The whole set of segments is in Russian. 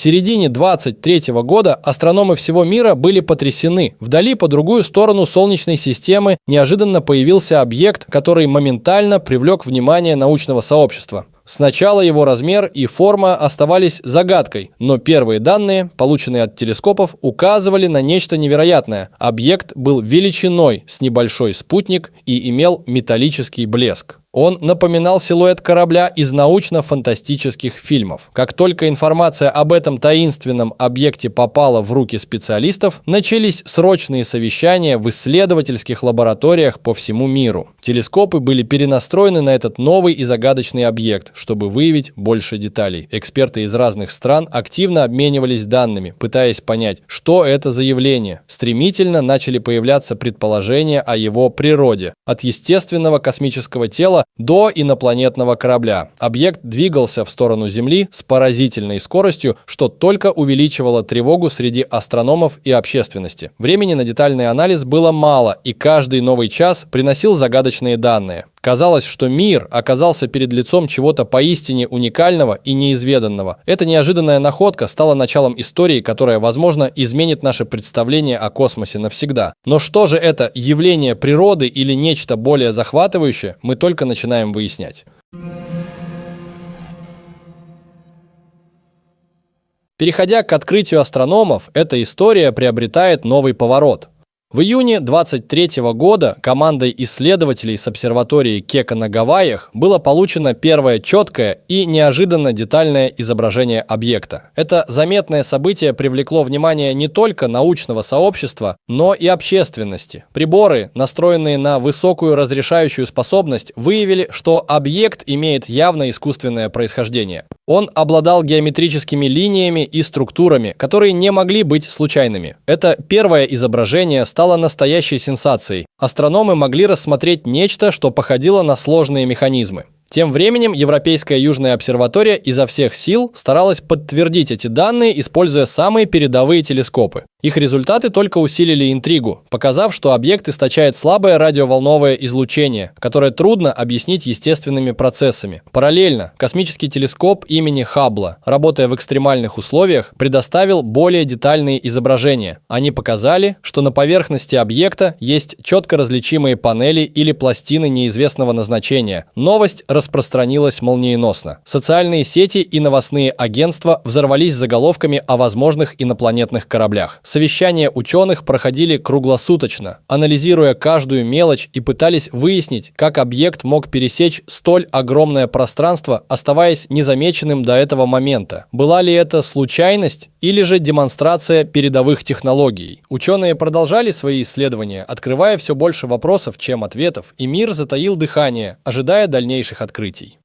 середине 23 года астрономы всего мира были потрясены. Вдали, по другую сторону Солнечной системы, неожиданно появился объект, который моментально привлек внимание научного сообщества. Сначала его размер и форма оставались загадкой, но первые данные, полученные от телескопов, указывали на нечто невероятное. Объект был величиной с небольшой спутник и имел металлический блеск. Он напоминал силуэт корабля из научно-фантастических фильмов. Как только информация об этом таинственном объекте попала в руки специалистов, начались срочные совещания в исследовательских лабораториях по всему миру. Телескопы были перенастроены на этот новый и загадочный объект, чтобы выявить больше деталей. Эксперты из разных стран активно обменивались данными, пытаясь понять, что это за явление. Стремительно начали появляться предположения о его природе. От естественного космического тела до инопланетного корабля. Объект двигался в сторону Земли с поразительной скоростью, что только увеличивало тревогу среди астрономов и общественности. Времени на детальный анализ было мало, и каждый новый час приносил загадочные данные. Казалось, что мир оказался перед лицом чего-то поистине уникального и неизведанного. Эта неожиданная находка стала началом истории, которая, возможно, изменит наше представление о космосе навсегда. Но что же это, явление природы или нечто более захватывающее, мы только начинаем выяснять. Переходя к открытию астрономов, эта история приобретает новый поворот. В июне 23 года командой исследователей с обсерватории Кека на Гавайях было получено первое четкое и неожиданно детальное изображение объекта. Это заметное событие привлекло внимание не только научного сообщества, но и общественности. Приборы, настроенные на высокую разрешающую способность, выявили, что объект имеет явно искусственное происхождение. Он обладал геометрическими линиями и структурами, которые не могли быть случайными. Это первое изображение стало настоящей сенсацией. Астрономы могли рассмотреть нечто, что походило на сложные механизмы. Тем временем Европейская Южная обсерватория изо всех сил старалась подтвердить эти данные, используя самые передовые телескопы. Их результаты только усилили интригу, показав, что объект источает слабое радиоволновое излучение, которое трудно объяснить естественными процессами. Параллельно космический телескоп имени Хаббла, работая в экстремальных условиях, предоставил более детальные изображения. Они показали, что на поверхности объекта есть четко различимые панели или пластины неизвестного назначения. Новость распространилась молниеносно. Социальные сети и новостные агентства взорвались заголовками о возможных инопланетных кораблях. Совещания ученых проходили круглосуточно, анализируя каждую мелочь и пытались выяснить, как объект мог пересечь столь огромное пространство, оставаясь незамеченным до этого момента. Была ли это случайность или же демонстрация передовых технологий? Ученые продолжали свои исследования, открывая все больше вопросов, чем ответов, и мир затаил дыхание, ожидая дальнейших открытий.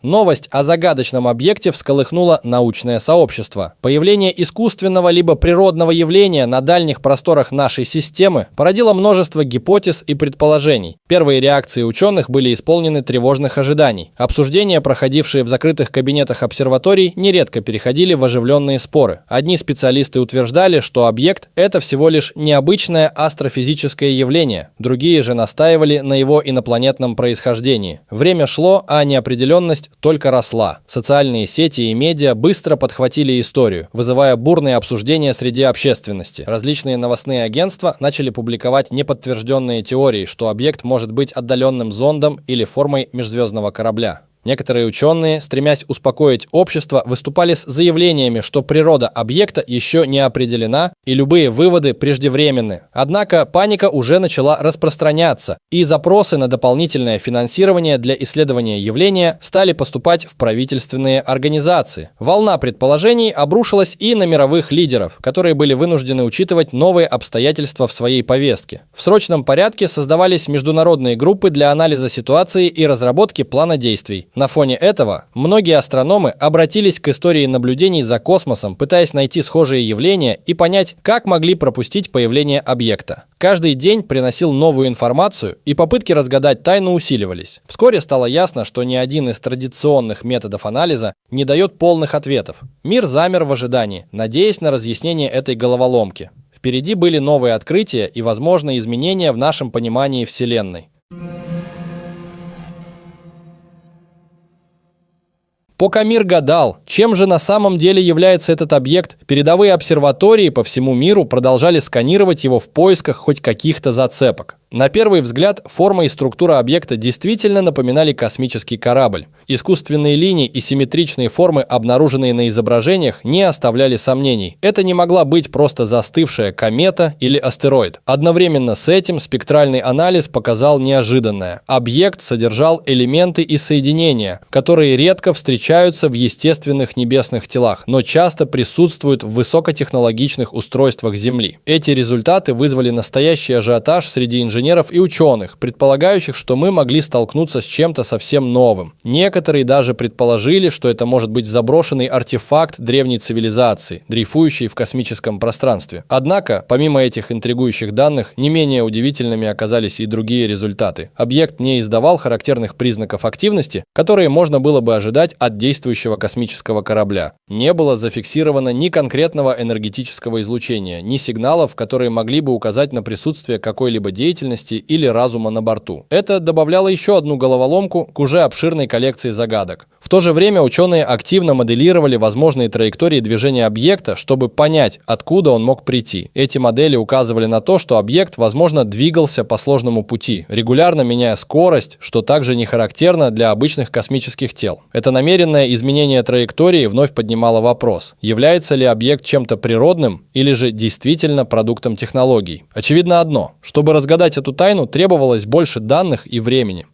Новость о загадочном объекте всколыхнула научное сообщество. Появление искусственного либо природного явления на дальних просторах нашей системы породило множество гипотез и предположений. Первые реакции ученых были исполнены тревожных ожиданий. Обсуждения, проходившие в закрытых кабинетах обсерваторий, нередко переходили в оживленные споры. Одни специалисты утверждали, что объект – это всего лишь необычное астрофизическое явление. Другие же настаивали на его инопланетном происхождении. Время шло, а неопределенность только росла. Социальные сети и медиа быстро подхватили историю, вызывая бурные обсуждения среди общественности. Различные новостные агентства начали публиковать неподтвержденные теории, что объект может быть отдаленным зондом или формой межзвездного корабля. Некоторые ученые, стремясь успокоить общество, выступали с заявлениями, что природа объекта еще не определена и любые выводы преждевременны. Однако паника уже начала распространяться, и запросы на дополнительное финансирование для исследования явления стали поступать в правительственные организации. Волна предположений обрушилась и на мировых лидеров, которые были вынуждены учитывать новые обстоятельства в своей повестке. В срочном порядке создавались международные группы для анализа ситуации и разработки плана действий. На фоне этого многие астрономы обратились к истории наблюдений за космосом, пытаясь найти схожие явления и понять, как могли пропустить появление объекта. Каждый день приносил новую информацию, и попытки разгадать тайну усиливались. Вскоре стало ясно, что ни один из традиционных методов анализа не дает полных ответов. Мир замер в ожидании, надеясь на разъяснение этой головоломки. Впереди были новые открытия и, возможно, изменения в нашем понимании Вселенной. Пока мир гадал, чем же на самом деле является этот объект, передовые обсерватории по всему миру продолжали сканировать его в поисках хоть каких-то зацепок. На первый взгляд, форма и структура объекта действительно напоминали космический корабль. Искусственные линии и симметричные формы, обнаруженные на изображениях, не оставляли сомнений. Это не могла быть просто застывшая комета или астероид. Одновременно с этим спектральный анализ показал неожиданное. Объект содержал элементы и соединения, которые редко встречаются в естественных небесных телах, но часто присутствуют в высокотехнологичных устройствах Земли. Эти результаты вызвали настоящий ажиотаж среди инженеров и ученых, предполагающих, что мы могли столкнуться с чем-то совсем новым. Некоторые даже предположили, что это может быть заброшенный артефакт древней цивилизации, дрейфующий в космическом пространстве. Однако, помимо этих интригующих данных, не менее удивительными оказались и другие результаты. Объект не издавал характерных признаков активности, которые можно было бы ожидать от действующего космического корабля. Не было зафиксировано ни конкретного энергетического излучения, ни сигналов, которые могли бы указать на присутствие какой-либо деятельности или разума на борту. Это добавляло еще одну головоломку к уже обширной коллекции загадок. В то же время ученые активно моделировали возможные траектории движения объекта, чтобы понять, откуда он мог прийти. Эти модели указывали на то, что объект, возможно, двигался по сложному пути, регулярно меняя скорость, что также не характерно для обычных космических тел. Это намеренное изменение траектории вновь поднимало вопрос, является ли объект чем-то природным или же действительно продуктом технологий. Очевидно одно, чтобы разгадать эту тайну, требовалось больше данных и времени.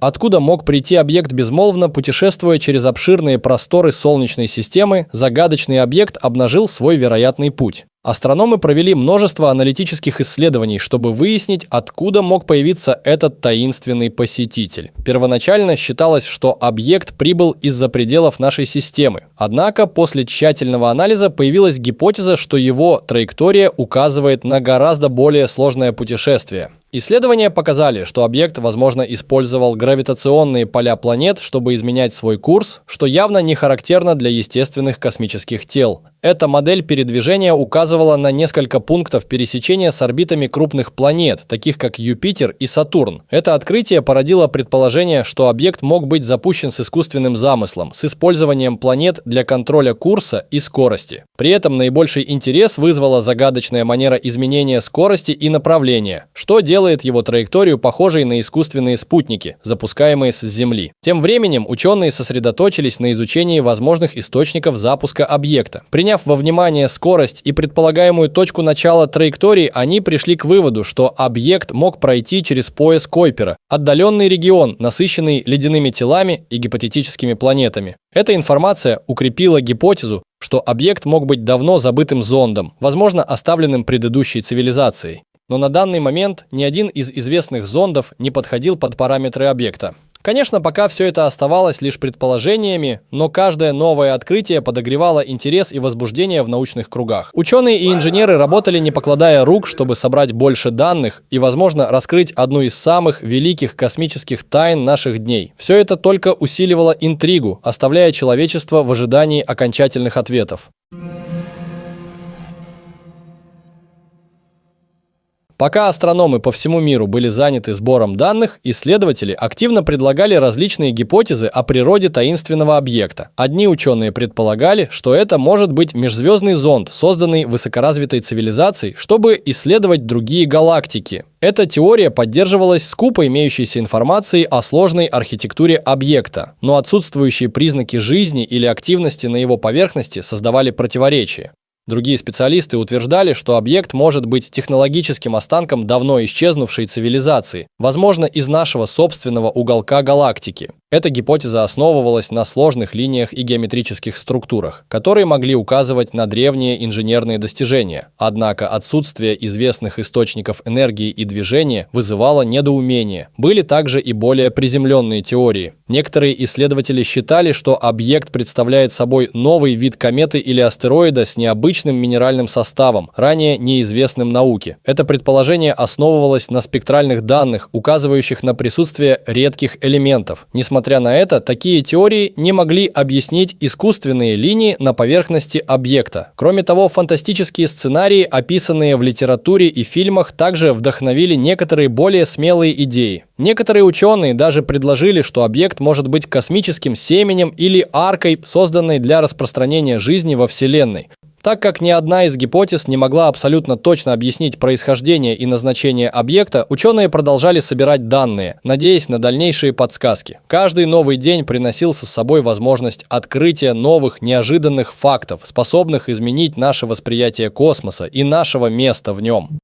Откуда мог прийти объект безмолвно, путешествуя через обширные просторы Солнечной системы, загадочный объект обнажил свой вероятный путь. Астрономы провели множество аналитических исследований, чтобы выяснить, откуда мог появиться этот таинственный посетитель. Первоначально считалось, что объект прибыл из-за пределов нашей системы. Однако после тщательного анализа появилась гипотеза, что его траектория указывает на гораздо более сложное путешествие. Исследования показали, что объект, возможно, использовал гравитационные поля планет, чтобы изменять свой курс, что явно не характерно для естественных космических тел. Эта модель передвижения указывала на несколько пунктов пересечения с орбитами крупных планет, таких как Юпитер и Сатурн. Это открытие породило предположение, что объект мог быть запущен с искусственным замыслом, с использованием планет для контроля курса и скорости. При этом наибольший интерес вызвала загадочная манера изменения скорости и направления, что делает его траекторию похожей на искусственные спутники, запускаемые с Земли. Тем временем ученые сосредоточились на изучении возможных источников запуска объекта. Приняв во внимание скорость и предполагаемую точку начала траектории, они пришли к выводу, что объект мог пройти через пояс Койпера, отдаленный регион, насыщенный ледяными телами и гипотетическими планетами. Эта информация укрепила гипотезу, что объект мог быть давно забытым зондом, возможно, оставленным предыдущей цивилизацией. Но на данный момент ни один из известных зондов не подходил под параметры объекта. Конечно, пока все это оставалось лишь предположениями, но каждое новое открытие подогревало интерес и возбуждение в научных кругах. Ученые и инженеры работали не покладая рук, чтобы собрать больше данных и, возможно, раскрыть одну из самых великих космических тайн наших дней. Все это только усиливало интригу, оставляя человечество в ожидании окончательных ответов. Пока астрономы по всему миру были заняты сбором данных, исследователи активно предлагали различные гипотезы о природе таинственного объекта. Одни ученые предполагали, что это может быть межзвездный зонд, созданный высокоразвитой цивилизацией, чтобы исследовать другие галактики. Эта теория поддерживалась скупо имеющейся информацией о сложной архитектуре объекта, но отсутствующие признаки жизни или активности на его поверхности создавали противоречия. Другие специалисты утверждали, что объект может быть технологическим останком давно исчезнувшей цивилизации, возможно, из нашего собственного уголка галактики. Эта гипотеза основывалась на сложных линиях и геометрических структурах, которые могли указывать на древние инженерные достижения. Однако отсутствие известных источников энергии и движения вызывало недоумение. Были также и более приземленные теории. Некоторые исследователи считали, что объект представляет собой новый вид кометы или астероида с необычной необычным минеральным составом, ранее неизвестным науке. Это предположение основывалось на спектральных данных, указывающих на присутствие редких элементов. Несмотря на это, такие теории не могли объяснить искусственные линии на поверхности объекта. Кроме того, фантастические сценарии, описанные в литературе и фильмах, также вдохновили некоторые более смелые идеи. Некоторые ученые даже предложили, что объект может быть космическим семенем или аркой, созданной для распространения жизни во Вселенной. Так как ни одна из гипотез не могла абсолютно точно объяснить происхождение и назначение объекта, ученые продолжали собирать данные, надеясь на дальнейшие подсказки. Каждый новый день приносил с собой возможность открытия новых, неожиданных фактов, способных изменить наше восприятие космоса и нашего места в нем.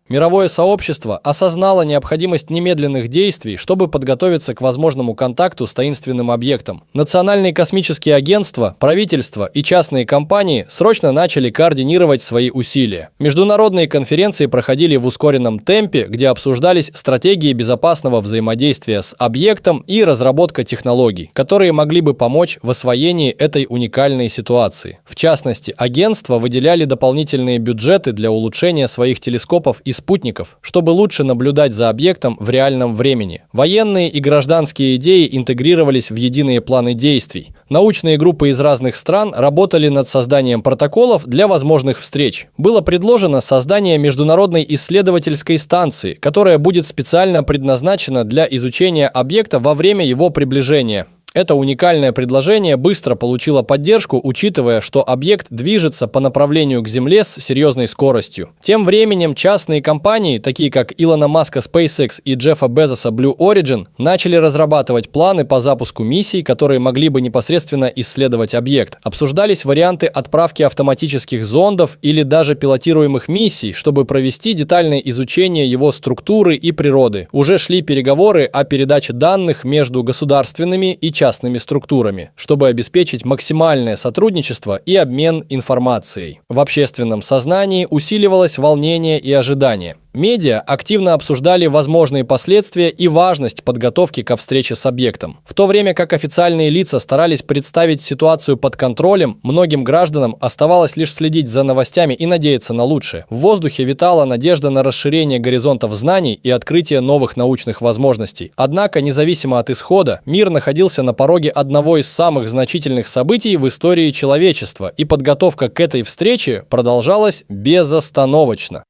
Мировое сообщество осознало необходимость немедленных действий, чтобы подготовиться к возможному контакту с таинственным объектом. Национальные космические агентства, правительства и частные компании срочно начали координировать свои усилия. Международные конференции проходили в ускоренном темпе, где обсуждались стратегии безопасного взаимодействия с объектом и разработка технологий, которые могли бы помочь в освоении этой уникальной ситуации. В частности, агентства выделяли дополнительные бюджеты для улучшения своих телескопов и спутников, чтобы лучше наблюдать за объектом в реальном времени. Военные и гражданские идеи интегрировались в единые планы действий. Научные группы из разных стран работали над созданием протоколов для возможных встреч. Было предложено создание международной исследовательской станции, которая будет специально предназначена для изучения объекта во время его приближения. Это уникальное предложение быстро получило поддержку, учитывая, что объект движется по направлению к Земле с серьезной скоростью. Тем временем частные компании, такие как Илона Маска SpaceX и Джеффа Безоса Blue Origin, начали разрабатывать планы по запуску миссий, которые могли бы непосредственно исследовать объект. Обсуждались варианты отправки автоматических зондов или даже пилотируемых миссий, чтобы провести детальное изучение его структуры и природы. Уже шли переговоры о передаче данных между государственными и частными структурами, чтобы обеспечить максимальное сотрудничество и обмен информацией. В общественном сознании усиливалось волнение и ожидание. Медиа активно обсуждали возможные последствия и важность подготовки ко встрече с объектом. В то время как официальные лица старались представить ситуацию под контролем, многим гражданам оставалось лишь следить за новостями и надеяться на лучшее. В воздухе витала надежда на расширение горизонтов знаний и открытие новых научных возможностей. Однако, независимо от исхода, мир находился на пороге одного из самых значительных событий в истории человечества, и подготовка к этой встрече продолжалась безостановочно.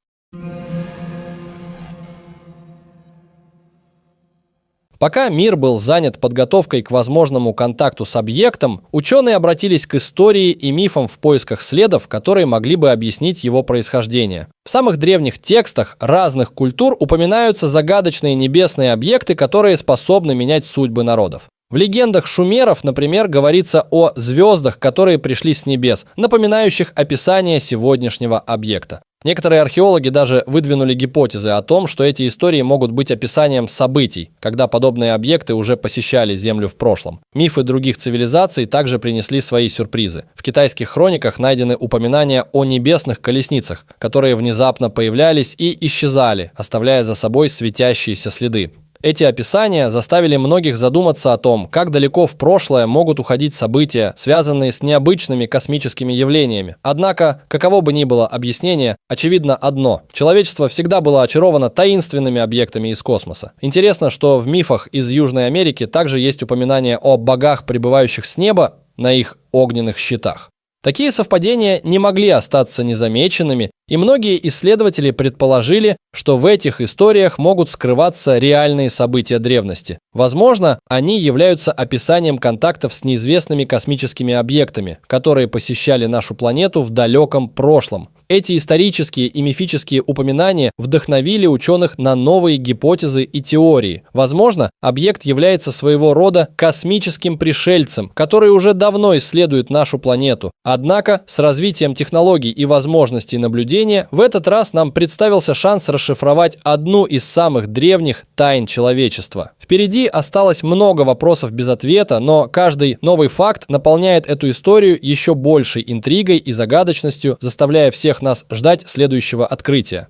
Пока мир был занят подготовкой к возможному контакту с объектом, ученые обратились к истории и мифам в поисках следов, которые могли бы объяснить его происхождение. В самых древних текстах разных культур упоминаются загадочные небесные объекты, которые способны менять судьбы народов. В легендах шумеров, например, говорится о звездах, которые пришли с небес, напоминающих описание сегодняшнего объекта. Некоторые археологи даже выдвинули гипотезы о том, что эти истории могут быть описанием событий, когда подобные объекты уже посещали Землю в прошлом. Мифы других цивилизаций также принесли свои сюрпризы. В китайских хрониках найдены упоминания о небесных колесницах, которые внезапно появлялись и исчезали, оставляя за собой светящиеся следы. Эти описания заставили многих задуматься о том, как далеко в прошлое могут уходить события, связанные с необычными космическими явлениями. Однако, каково бы ни было объяснение, очевидно одно – человечество всегда было очаровано таинственными объектами из космоса. Интересно, что в мифах из Южной Америки также есть упоминания о богах, прибывающих с неба на их огненных щитах. Такие совпадения не могли остаться незамеченными, и многие исследователи предположили, что в этих историях могут скрываться реальные события древности. Возможно, они являются описанием контактов с неизвестными космическими объектами, которые посещали нашу планету в далеком прошлом. Эти исторические и мифические упоминания вдохновили ученых на новые гипотезы и теории. Возможно, объект является своего рода космическим пришельцем, который уже давно исследует нашу планету. Однако, с развитием технологий и возможностей наблюдения, в этот раз нам представился шанс расшифровать одну из самых древних тайн человечества. Впереди осталось много вопросов без ответа, но каждый новый факт наполняет эту историю еще большей интригой и загадочностью, заставляя всех нас ждать следующего открытия.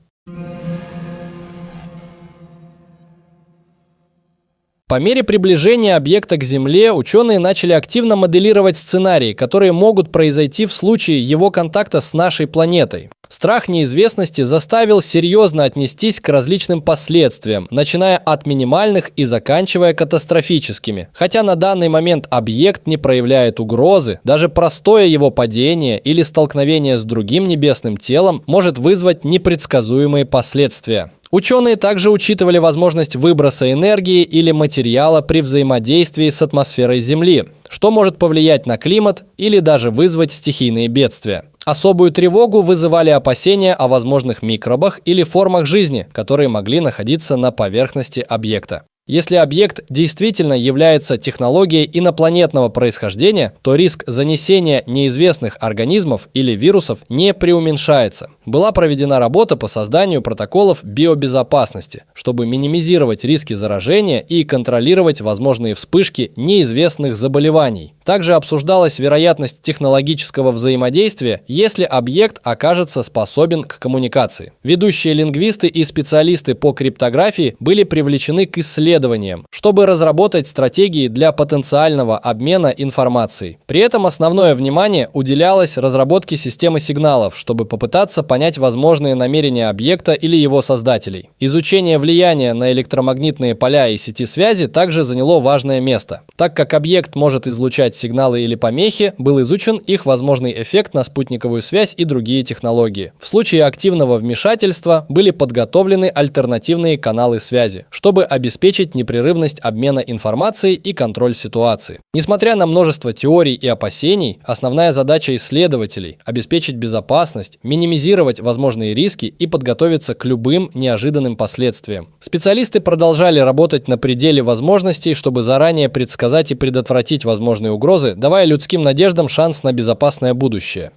По мере приближения объекта к Земле ученые начали активно моделировать сценарии, которые могут произойти в случае его контакта с нашей планетой. Страх неизвестности заставил серьезно отнестись к различным последствиям, начиная от минимальных и заканчивая катастрофическими. Хотя на данный момент объект не проявляет угрозы, даже простое его падение или столкновение с другим небесным телом может вызвать непредсказуемые последствия. Ученые также учитывали возможность выброса энергии или материала при взаимодействии с атмосферой Земли, что может повлиять на климат или даже вызвать стихийные бедствия. Особую тревогу вызывали опасения о возможных микробах или формах жизни, которые могли находиться на поверхности объекта. Если объект действительно является технологией инопланетного происхождения, то риск занесения неизвестных организмов или вирусов не преуменьшается. Была проведена работа по созданию протоколов биобезопасности, чтобы минимизировать риски заражения и контролировать возможные вспышки неизвестных заболеваний. Также обсуждалась вероятность технологического взаимодействия, если объект окажется способен к коммуникации. Ведущие лингвисты и специалисты по криптографии были привлечены к исследованиям, чтобы разработать стратегии для потенциального обмена информацией. При этом основное внимание уделялось разработке системы сигналов, чтобы попытаться понять возможные намерения объекта или его создателей. Изучение влияния на электромагнитные поля и сети связи также заняло важное место. Так как объект может излучать сигналы или помехи, был изучен их возможный эффект на спутниковую связь и другие технологии. В случае активного вмешательства были подготовлены альтернативные каналы связи, чтобы обеспечить непрерывность обмена информацией и контроль ситуации. Несмотря на множество теорий и опасений, основная задача исследователей – обеспечить безопасность, минимизировать возможные риски и подготовиться к любым неожиданным последствиям. Специалисты продолжали работать на пределе возможностей, чтобы заранее предсказать и предотвратить возможные угрозы, давая людским надеждам шанс на безопасное будущее.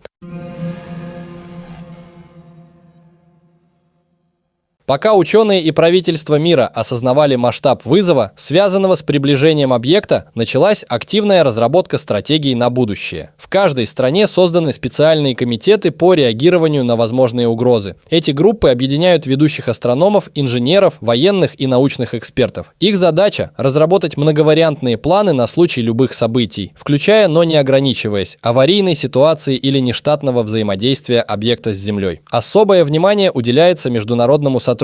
Пока ученые и правительства мира осознавали масштаб вызова, связанного с приближением объекта, началась активная разработка стратегий на будущее. В каждой стране созданы специальные комитеты по реагированию на возможные угрозы. Эти группы объединяют ведущих астрономов, инженеров, военных и научных экспертов. Их задача – разработать многовариантные планы на случай любых событий, включая, но не ограничиваясь, аварийной ситуации или нештатного взаимодействия объекта с Землей. Особое внимание уделяется международному сотрудничеству.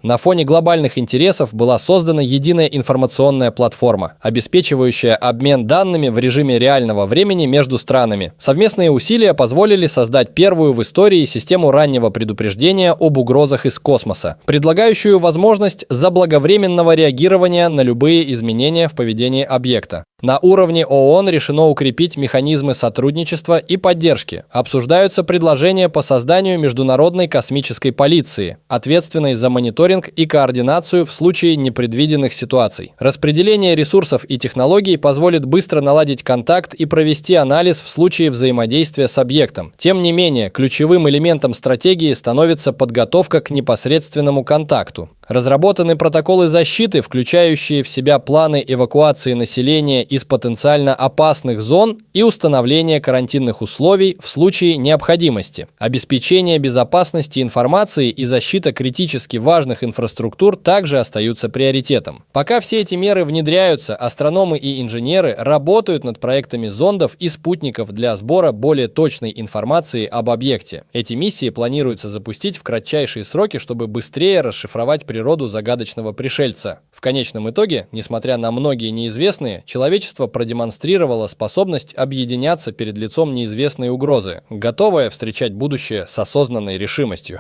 На фоне глобальных интересов была создана единая информационная платформа, обеспечивающая обмен данными в режиме реального времени между странами. Совместные усилия позволили создать первую в истории систему раннего предупреждения об угрозах из космоса, предлагающую возможность заблаговременного реагирования на любые изменения в поведении объекта. На уровне ООН решено укрепить механизмы сотрудничества и поддержки. Обсуждаются предложения по созданию международной космической полиции, ответственной за мониторинг и координацию в случае непредвиденных ситуаций. Распределение ресурсов и технологий позволит быстро наладить контакт и провести анализ в случае взаимодействия с объектом. Тем не менее, ключевым элементом стратегии становится подготовка к непосредственному контакту. Разработаны протоколы защиты, включающие в себя планы эвакуации населения из потенциально опасных зон и установление карантинных условий в случае необходимости. Обеспечение безопасности информации и защита критически важных инфраструктур также остаются приоритетом. Пока все эти меры внедряются, астрономы и инженеры работают над проектами зондов и спутников для сбора более точной информации об объекте. Эти миссии планируется запустить в кратчайшие сроки, чтобы быстрее расшифровать природу загадочного пришельца. В конечном итоге, несмотря на многие неизвестные, человечество продемонстрировало способность объединяться перед лицом неизвестной угрозы, готовое встречать будущее с осознанной решимостью.